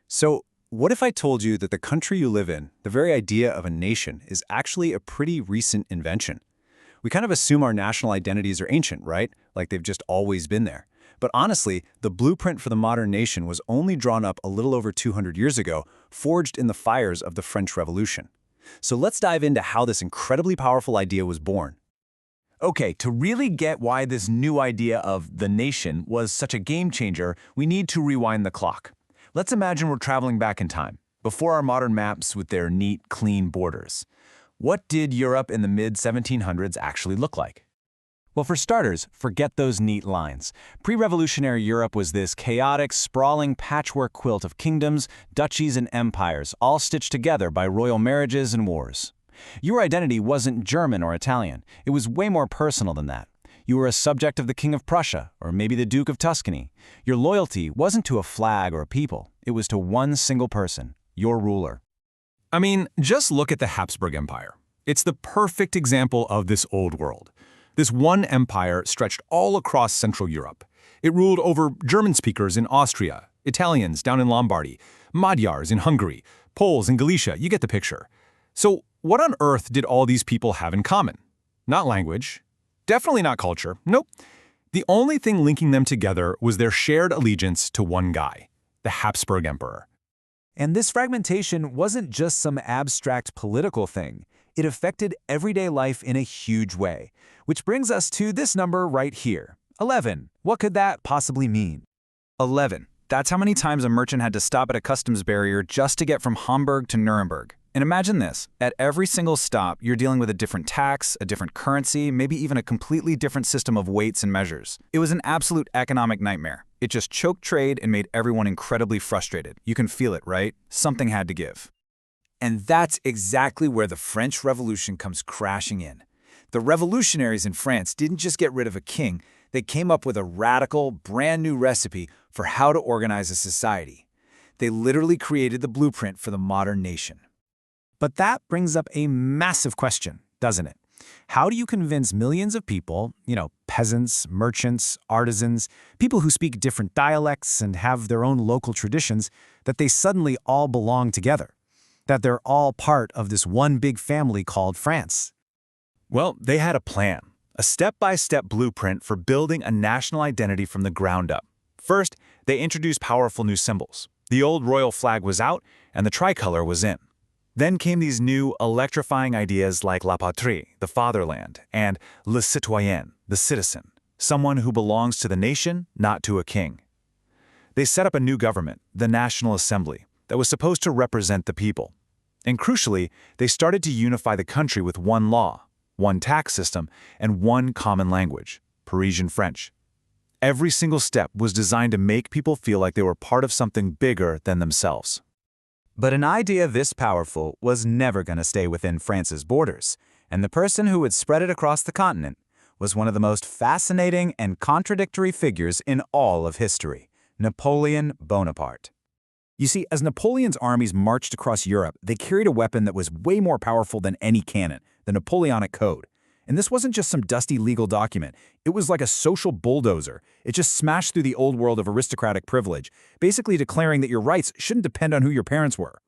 So, what if I told you that the country you live in, the very idea of a nation, is actually a pretty recent invention? We kind of assume our national identities are ancient, right? Like they've just always been there. But honestly, the blueprint for the modern nation was only drawn up a little over 200 years ago, forged in the fires of the French Revolution. So let's dive into how this incredibly powerful idea was born. Okay, to really get why this new idea of the nation was such a game changer, we need to rewind the clock. Let's imagine we're traveling back in time, before our modern maps with their neat, clean borders. What did Europe in the mid-1700s actually look like? Well, for starters, forget those neat lines. Pre-revolutionary Europe was this chaotic, sprawling patchwork quilt of kingdoms, duchies, and empires, all stitched together by royal marriages and wars. Your identity wasn't German or Italian. It was way more personal than that. You were a subject of the King of Prussia, or maybe the Duke of Tuscany. Your loyalty wasn't to a flag or a people. It was to one single person, your ruler. I mean, just look at the Habsburg Empire. It's the perfect example of this old world. This one empire stretched all across Central Europe. It ruled over German speakers in Austria, Italians down in Lombardy, Magyars in Hungary, Poles in Galicia, you get the picture. So what on earth did all these people have in common? Not language. Definitely not culture. Nope. The only thing linking them together was their shared allegiance to one guy, the Habsburg Emperor. And this fragmentation wasn't just some abstract political thing. It affected everyday life in a huge way. Which brings us to this number right here, 11. What could that possibly mean? 11. That's how many times a merchant had to stop at a customs barrier just to get from Hamburg to Nuremberg. And imagine this, at every single stop, you're dealing with a different tax, a different currency, maybe even a completely different system of weights and measures. It was an absolute economic nightmare. It just choked trade and made everyone incredibly frustrated. You can feel it, right? Something had to give. And that's exactly where the French Revolution comes crashing in. The revolutionaries in France didn't just get rid of a king, they came up with a radical, brand new recipe for how to organize a society. They literally created the blueprint for the modern nation. But that brings up a massive question, doesn't it? How do you convince millions of people, peasants, merchants, artisans, people who speak different dialects and have their own local traditions, that they suddenly all belong together? That they're all part of this one big family called France? Well, they had a plan, a step-by-step blueprint for building a national identity from the ground up. First, they introduced powerful new symbols. The old royal flag was out, and the tricolor was in. Then came these new, electrifying ideas like la patrie, the fatherland, and le citoyen, the citizen, someone who belongs to the nation, not to a king. They set up a new government, the National Assembly, that was supposed to represent the people. And crucially, they started to unify the country with one law, one tax system, and one common language, Parisian French. Every single step was designed to make people feel like they were part of something bigger than themselves. But an idea this powerful was never going to stay within France's borders, and the person who would spread it across the continent was one of the most fascinating and contradictory figures in all of history, Napoleon Bonaparte. You see, as Napoleon's armies marched across Europe, they carried a weapon that was way more powerful than any cannon, the Napoleonic Code. And this wasn't just some dusty legal document. It was like a social bulldozer. It just smashed through the old world of aristocratic privilege, basically declaring that your rights shouldn't depend on who your parents were.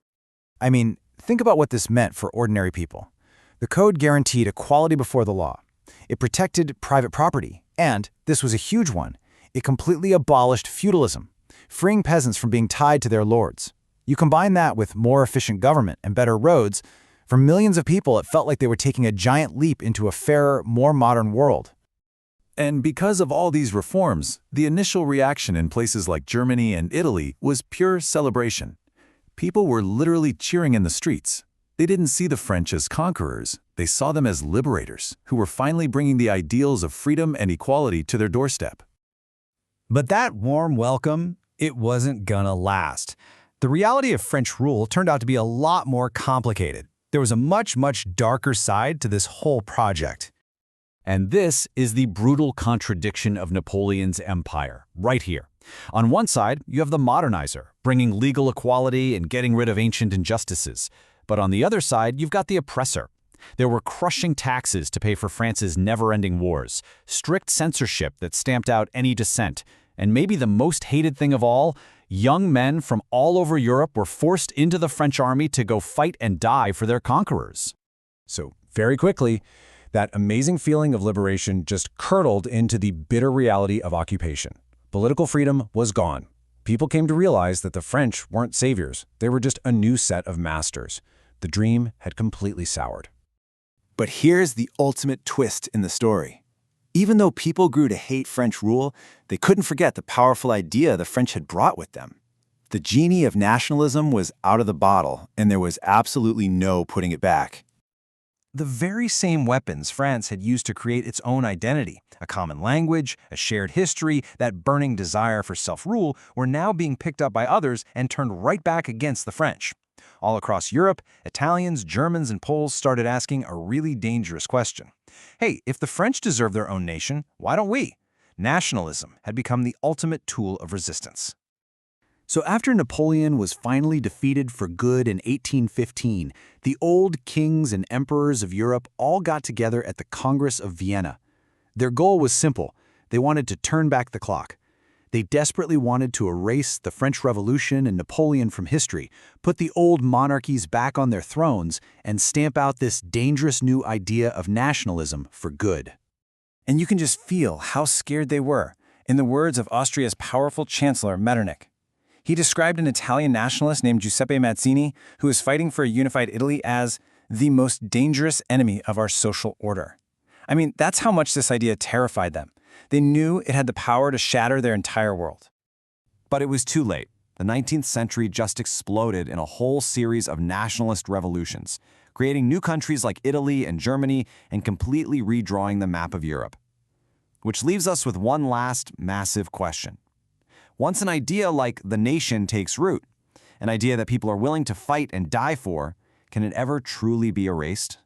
I mean, think about what this meant for ordinary people. The code guaranteed equality before the law. It protected private property, and, this was a huge one, it completely abolished feudalism, freeing peasants from being tied to their lords. You combine that with more efficient government and better roads, for millions of people, it felt like they were taking a giant leap into a fairer, more modern world. And because of all these reforms, the initial reaction in places like Germany and Italy was pure celebration. People were literally cheering in the streets. They didn't see the French as conquerors. They saw them as liberators, who were finally bringing the ideals of freedom and equality to their doorstep. But that warm welcome, it wasn't gonna last. The reality of French rule turned out to be a lot more complicated. There was a much, much darker side to this whole project. And this is the brutal contradiction of Napoleon's empire, right here. On one side, you have the modernizer, bringing legal equality and getting rid of ancient injustices. But on the other side, you've got the oppressor. There were crushing taxes to pay for France's never-ending wars, strict censorship that stamped out any dissent, and maybe the most hated thing of all, Young men from all over Europe were forced into the French army to go fight and die for their conquerors. So, very quickly, that amazing feeling of liberation just curdled into the bitter reality of occupation. Political freedom was gone. People came to realize that the French weren't saviors. They were just a new set of masters. The dream had completely soured. But here's the ultimate twist in the story. Even though people grew to hate French rule, they couldn't forget the powerful idea the French had brought with them. The genie of nationalism was out of the bottle, and there was absolutely no putting it back. The very same weapons France had used to create its own identity, a common language, a shared history, that burning desire for self-rule, were now being picked up by others and turned right back against the French. All across Europe, Italians, Germans, and Poles started asking a really dangerous question. Hey, if the French deserve their own nation, why don't we? Nationalism had become the ultimate tool of resistance. So after Napoleon was finally defeated for good in 1815, the old kings and emperors of Europe all got together at the Congress of Vienna. Their goal was simple. They wanted to turn back the clock. They desperately wanted to erase the French Revolution and Napoleon from history, put the old monarchies back on their thrones, and stamp out this dangerous new idea of nationalism for good. And you can just feel how scared they were, in the words of Austria's powerful chancellor Metternich. He described an Italian nationalist named Giuseppe Mazzini, who was fighting for a unified Italy, as the most dangerous enemy of our social order. I mean, that's how much this idea terrified them. They knew it had the power to shatter their entire world. But it was too late. The 19th century just exploded in a whole series of nationalist revolutions, creating new countries like Italy and Germany and completely redrawing the map of Europe. Which leaves us with one last massive question. Once an idea like the nation takes root, an idea that people are willing to fight and die for, can it ever truly be erased?